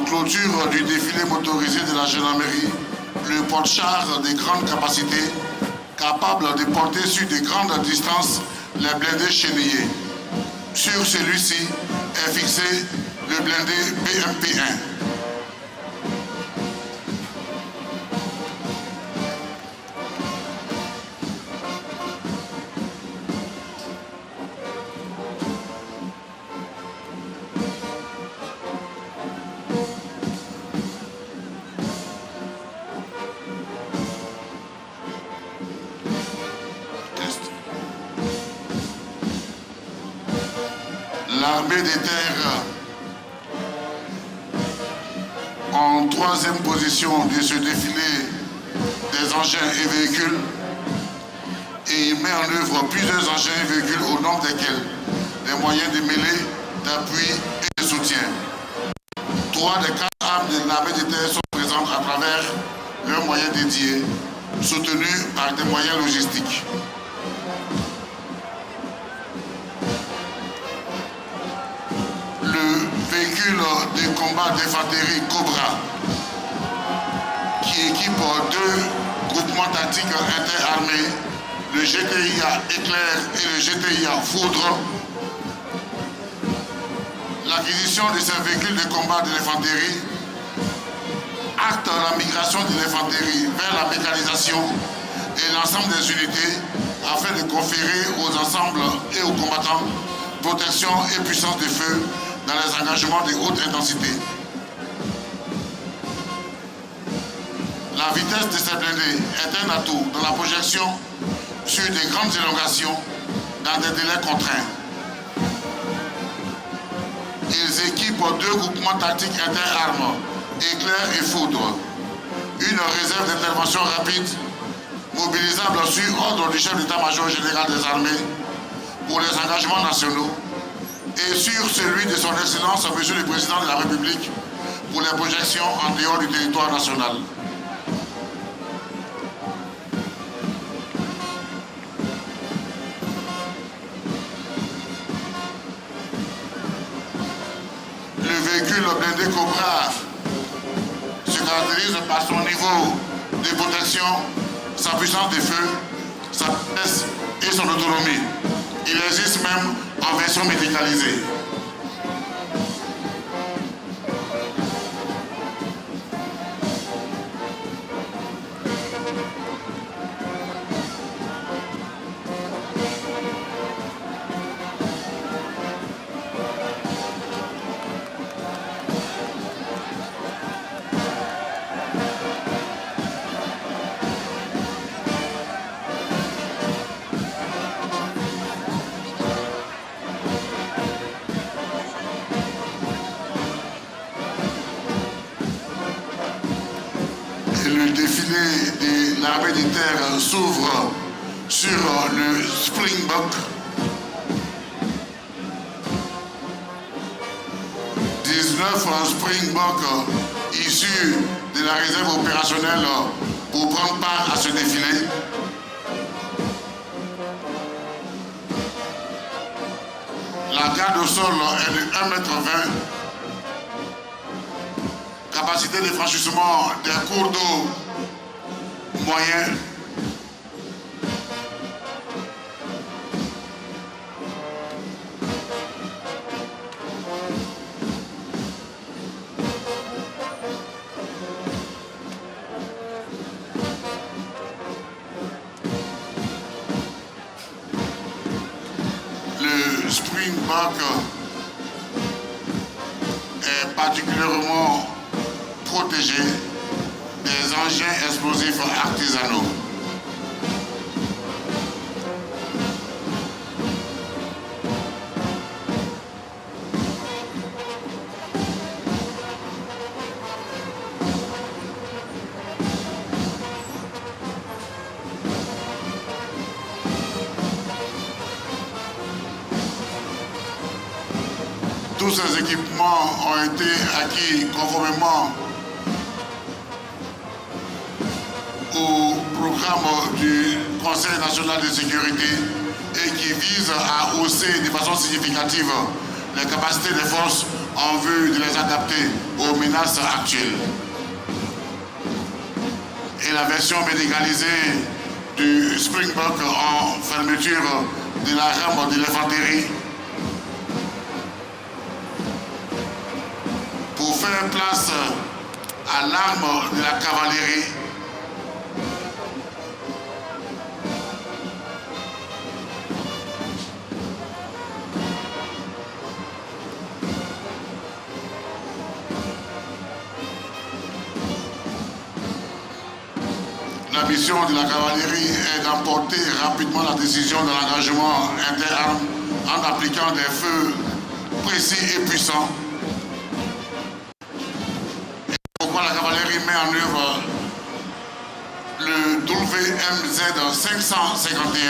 En clôture du défilé motorisé de la gendarmerie, le porte-chars de grande capacité, capable de porter sur de grandes distances les blindés chenillés. Sur celui-ci est fixé le blindé BMP-1. L'armée des terres en troisième position de ce défilé des engins et véhicules et il met en œuvre plusieurs engins et véhicules au nombre desquels des moyens de mêlée, d'appui et de soutien. 3 des 4 armes de l'armée des terres sont présentes à travers leurs moyens dédiés, soutenus par des moyens logistiques. Le véhicule de combat d'infanterie Cobra, qui équipe 2 groupements tactiques interarmés, le GTIA Éclair et le GTIA Foudre. L'acquisition de ces véhicules de combat de l'infanterie acte la migration de l'infanterie vers la mécanisation et l'ensemble des unités afin de conférer aux ensembles et aux combattants protection et puissance de feu dans les engagements de haute intensité. La vitesse de ces blindés est un atout dans la projection sur des grandes élongations dans des délais contraints. Ils équipent 2 groupements tactiques interarmes, Éclair et Foudre, une réserve d'intervention rapide mobilisable sur ordre du chef d'état-major général des armées pour les engagements nationaux et sur celui de son Excellence, Monsieur le Président de la République, pour les projections en dehors du territoire national. Le véhicule blindé Cobra se caractérise par son niveau de protection, sa puissance de feu, sa vitesse et son autonomie. Il existe même en version médicalisée. Le défilé de l'armée des terres s'ouvre sur le Springbok. 19 Springbok issus de la réserve opérationnelle pour prendre part à ce défilé. La garde au sol est de 1,20 m. Capacité de franchissement des cours d'eau moyen. Le Springbok est particulièrement protégé des engins explosifs artisanaux. Tous ces équipements ont été acquis conformément au programme du Conseil national de sécurité et qui vise à hausser de façon significative les capacités des forces en vue de les adapter aux menaces actuelles. Et la version médicalisée du Springbok en fermeture de la rame de l'infanterie pour faire place à l'arme de la cavalerie. La mission de la cavalerie est d'emporter rapidement la décision de l'engagement interarmes en appliquant des feux précis et puissants. Et pourquoi la cavalerie met en œuvre le WMZ 551.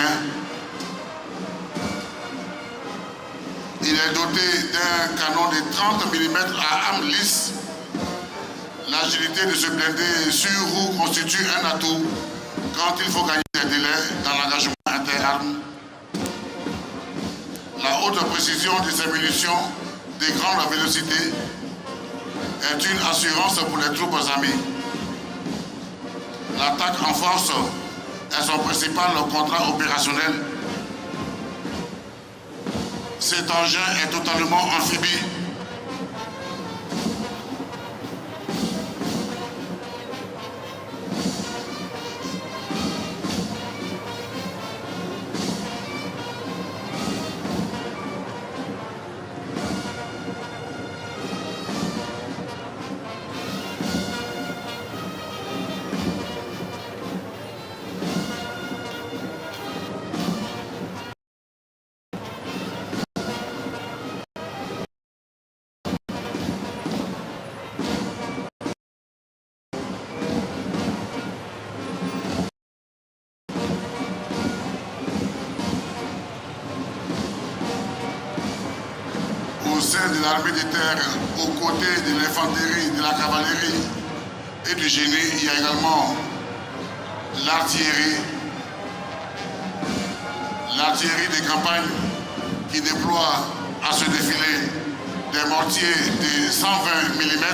Il est doté d'un canon de 30 mm à arme lisse. L'agilité de ce blindé sur roue constitue un atout quand il faut gagner des délais dans l'engagement interarmes. La haute précision de ces munitions de grande vélocité est une assurance pour les troupes amies. L'attaque en force est son principal contrat opérationnel. Cet engin est totalement amphibie. Au sein de l'armée de terre, aux côtés de l'infanterie, de la cavalerie et du génie, il y a également l'artillerie. L'artillerie de campagne qui déploie à ce défilé des mortiers de 120 mm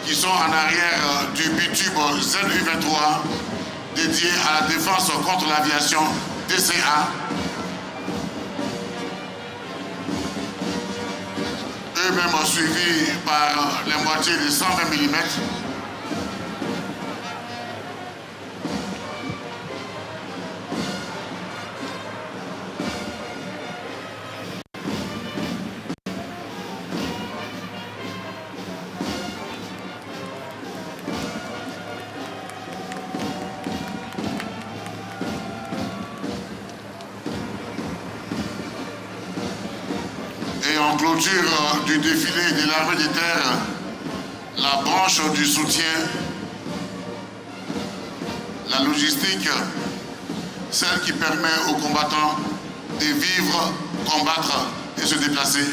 qui sont en arrière du bitube ZU-23 dédié à la défense contre l'aviation DCA. Eux-mêmes suivis par les moitiés de 120 mm. Et en clôture du défilé de l'armée de terre, la branche du soutien, la logistique, celle qui permet aux combattants de vivre, combattre et se déplacer.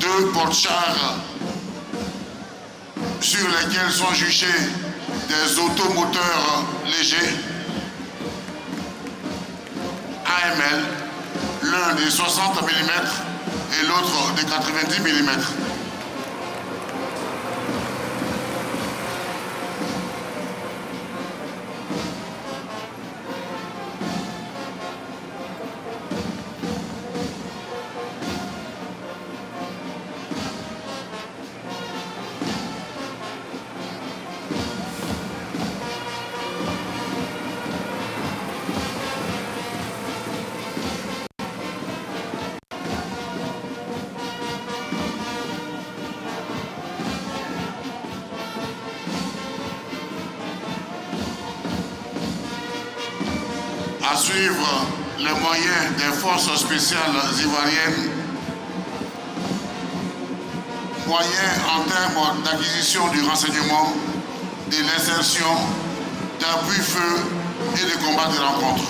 Deux porte-chars sur lesquels sont juchés des automoteurs légers AML, l'un de 60 mm et l'autre de 90 mm. À suivre les moyens des forces spéciales ivoiriennes, moyens en termes d'acquisition du renseignement, de l'insertion, d'appui-feu et de combat de rencontre.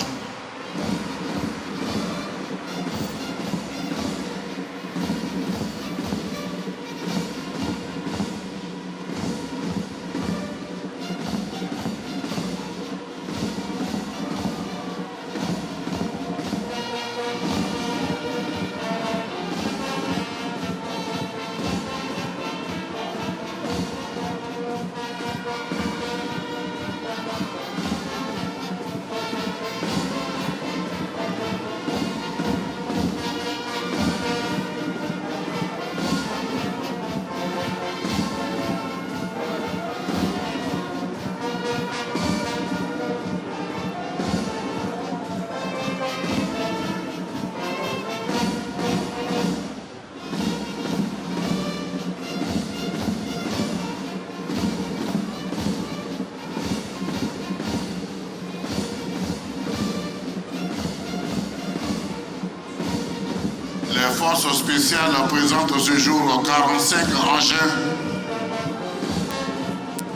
forces spéciales présentent ce jour 45 engins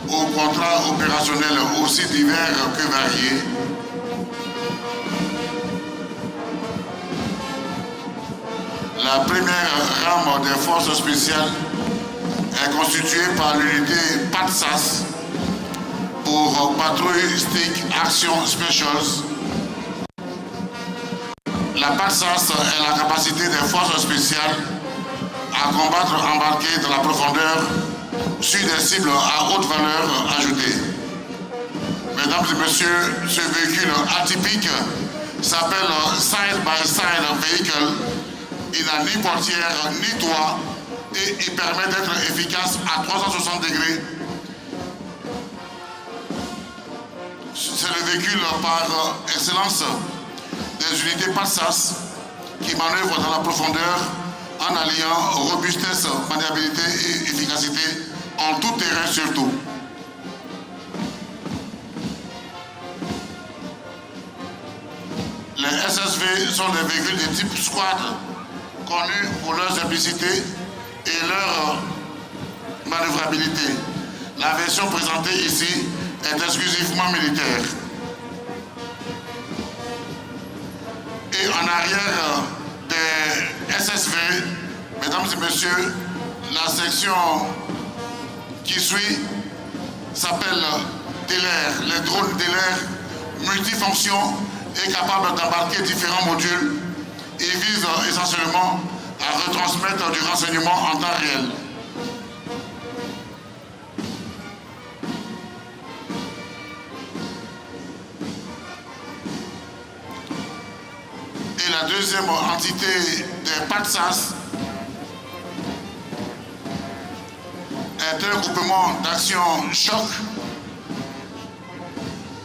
aux contrats opérationnels aussi divers que variés. La première rame des forces spéciales est constituée par l'unité PATSAS pour Patrouille Stick Action Specials. La PATSAS est la capacité des forces spéciales à combattre embarquées dans la profondeur sur des cibles à haute valeur ajoutée. Mesdames et messieurs, ce véhicule atypique s'appelle Side by Side Vehicle. Il n'a ni portière ni toit et il permet d'être efficace à 360 degrés. C'est le véhicule par excellence des unités PATSAS qui manœuvrent dans la profondeur en alliant robustesse, maniabilité et efficacité en tout terrain surtout. Les SSV sont des véhicules de type squad connus pour leur simplicité et leur manœuvrabilité. La version présentée ici est exclusivement militaire. Et en arrière des SSV, mesdames et messieurs, la section qui suit s'appelle DELAIR. Les drones DELAIR multifonctions et capables d'embarquer différents modules et visent essentiellement à retransmettre du renseignement en temps réel. Et la deuxième entité des PATSAS est un groupement d'action choc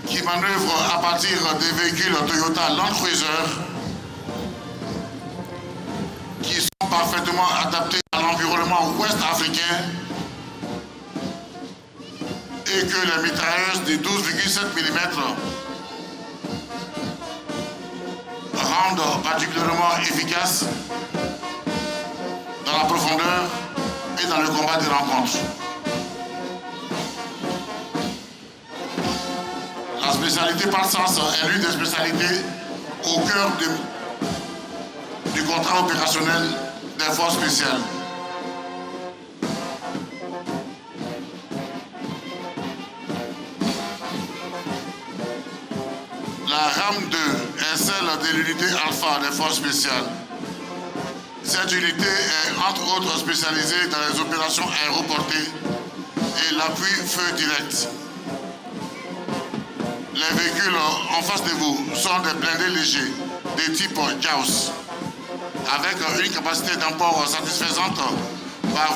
qui manœuvre à partir des véhicules Toyota Land Cruiser qui sont parfaitement adaptés à l'environnement ouest africain et que les mitrailleuses de 12,7 mm rendent particulièrement efficaces dans la profondeur et dans le combat des rencontres. La spécialité PATSAS est l'une des spécialités au cœur du contrat opérationnel des forces spéciales. La rame 2 est celle de l'unité Alpha des forces spéciales. Cette unité est entre autres spécialisée dans les opérations aéroportées et l'appui feu direct. Les véhicules en face de vous sont des blindés légers de type JAWS avec une capacité d'emport satisfaisante par